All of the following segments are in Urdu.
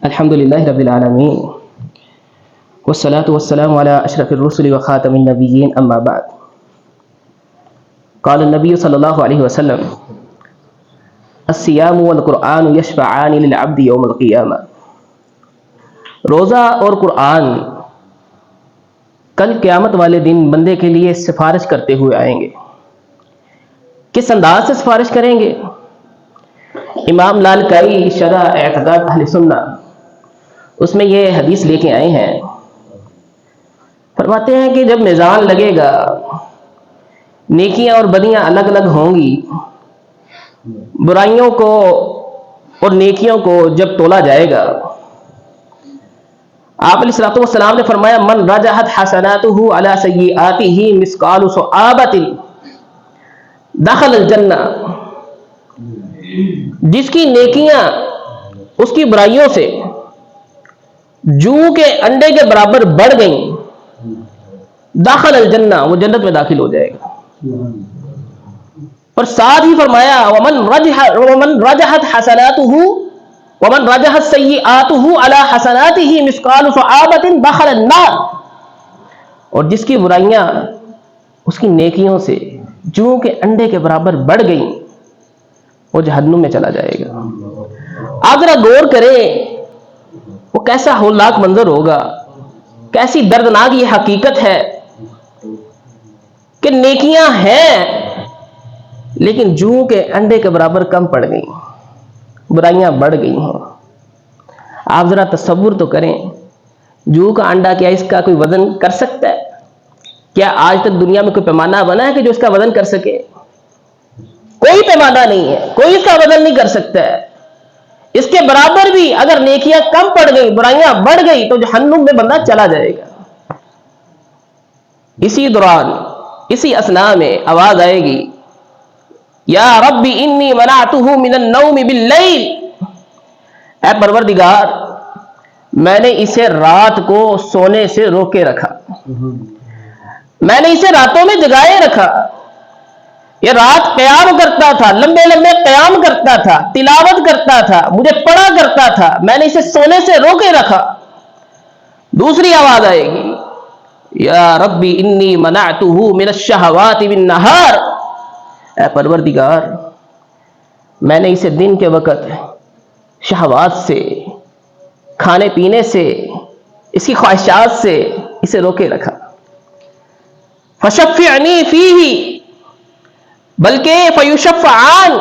الحمد للہ رب العالمین والصلاة والسلام علی اشرف الرسل وخاتم النبیین اما بعد قال النبی صلی اللہ علیہ وسلم الصیام والقرآن یشفعان للعبد یوم القیامہ. روزہ اور قرآن کل قیامت والے دن بندے کے لیے سفارش کرتے ہوئے آئیں گے. کس انداز سے سفارش کریں گے؟ امام لالکائی شرح اعتقاد اہل سنہ اس میں یہ حدیث لے کے آئے ہیں. فرماتے ہیں کہ جب میزان لگے گا، نیکیاں اور بدیاں الگ الگ ہوں گی، برائیوں کو اور نیکیوں کو جب تولا جائے گا، آپ علیہ الصلوۃ والسلام نے فرمایا من رجحت حسناتہ علی سیئاتہ مثقال ثعابۃ دخل الجنہ. جس کی نیکیاں اس کی برائیوں سے جو کے انڈے کے برابر بڑھ گئیں، داخل الجنہ، وہ جنت میں داخل ہو جائے گا. اور ساتھ ہی فرمایا ومن رجحت حسناتہ ومن رجحت سیئاتہ علی حسناتہ مثقال ثعابۃ دخل النار. اور جس کی برائیاں اس کی نیکیوں سے جو کے انڈے کے برابر بڑھ گئیں، وہ جہنم میں چلا جائے گا. آپ ذرا غور کریں، وہ کیسا ہولناک منظر ہوگا، کیسی دردناک یہ حقیقت ہے کہ نیکیاں ہیں لیکن جو کے انڈے کے برابر کم پڑ گئیں، برائیاں بڑھ گئی ہیں. آپ ذرا تصور تو کریں، جو کا انڈا کیا اس کا کوئی وزن کر سکتا ہے؟ کیا آج تک دنیا میں کوئی پیمانہ بنا ہے کہ جو اس کا وزن کر سکے؟ کوئی پیمانہ نہیں ہے، کوئی اس کا وزن نہیں کر سکتا ہے. اس کے برابر بھی اگر نیکیاں کم پڑ گئی، برائیاں بڑھ گئی، تو جہنم میں بندہ چلا جائے گا. اسی دوران اسی اثناء میں آواز آئے گی یا رب انی منعتہ من النوم باللیل. اے پروردگار، میں نے اسے رات کو سونے سے روکے رکھا، میں نے اسے راتوں میں جگائے رکھا. یہ رات قیام کرتا تھا، لمبے لمبے قیام کرتا تھا، تلاوت کرتا تھا، مجھے پڑھا کرتا تھا، میں نے اسے سونے سے روکے رکھا. دوسری آواز آئے گی یا ربی انی منعتہ من الشہوات بالنہار. اے پروردگار، میں نے اسے دن کے وقت شہوات سے، کھانے پینے سے، اس کی خواہشات سے اسے روکے رکھا. فشفعنی فیہ، بلکہ فیشفعان،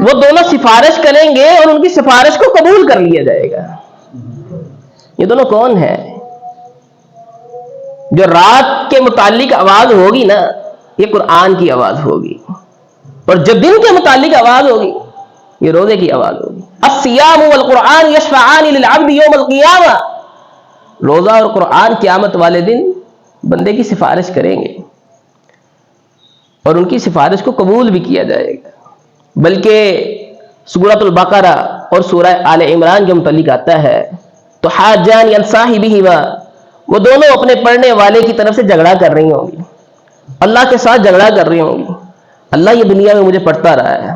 وہ دونوں سفارش کریں گے اور ان کی سفارش کو قبول کر لیا جائے گا. یہ دونوں کون ہیں؟ جو رات کے متعلق آواز ہوگی نا، یہ قرآن کی آواز ہوگی، اور جب دن کے متعلق آواز ہوگی یہ روزے کی آواز ہوگی. الصیام والقرآن یشفعان للعبد یوم القیامہ. روزہ اور قرآن قیامت والے دن بندے کی سفارش کریں گے اور ان کی سفارش کو قبول بھی کیا جائے گا. بلکہ سورۃ البقرہ اور سورہ آل عمران کے متعلق آتا ہے تو حاجان عن صاحبہما، وہ دونوں اپنے پڑھنے والے کی طرف سے جھگڑا کر رہی ہوں گی، اللہ کے ساتھ جھگڑا کر رہی ہوں گی. اللہ یہ دنیا میں مجھے پڑھتا رہا ہے،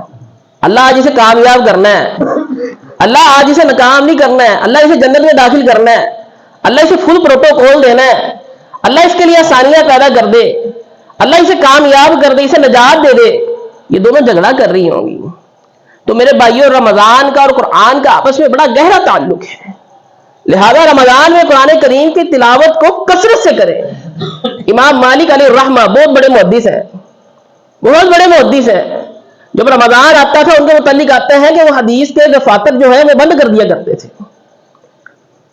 اللہ آج اسے کامیاب کرنا ہے، اللہ آج اسے ناکام نہیں کرنا ہے، اللہ اسے جنت میں داخل کرنا ہے، اللہ اسے فل پروٹوکول دینا ہے، اللہ اس کے لیے آسانیاں پیدا کر دے، اللہ اسے کامیاب کر دے، اسے نجات دے دے. یہ دونوں جھگڑا کر رہی ہوں گی. تو میرے بھائیوں، رمضان کا اور قرآن کا آپس میں بڑا گہرا تعلق ہے، لہذا رمضان میں قرآن کریم کی تلاوت کو کثرت سے کریں. امام مالک علیہ الرحمہ بہت بڑے محدث ہیں، بہت بڑے محدث ہیں. جب رمضان آتا تھا ان کے متعلق آتا ہے کہ وہ حدیث کے دفاتر جو ہے وہ بند کر دیا کرتے تھے.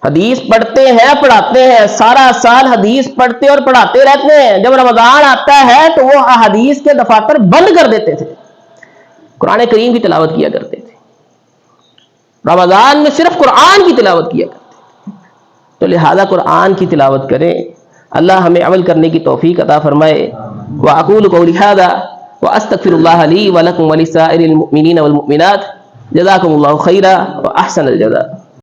حدیث پڑھتے ہیں، پڑھاتے ہیں، سارا سال حدیث پڑھتے اور پڑھاتے رہتے ہیں. جب رمضان آتا ہے تو وہ حدیث کے دفاتر بند کر دیتے تھے، قرآن کریم کی تلاوت کیا کرتے تھے. رمضان میں صرف قرآن کی تلاوت کیا کرتے تھے. تو لہذا قرآن کی تلاوت کریں. اللہ ہمیں عمل کرنے کی توفیق عطا فرمائے. وأقول قولي هذا وأستغفر الله لي ولكم ولسائر المؤمنين والمؤمنات. جزاكم الله خيرا وأحسن الجزاء.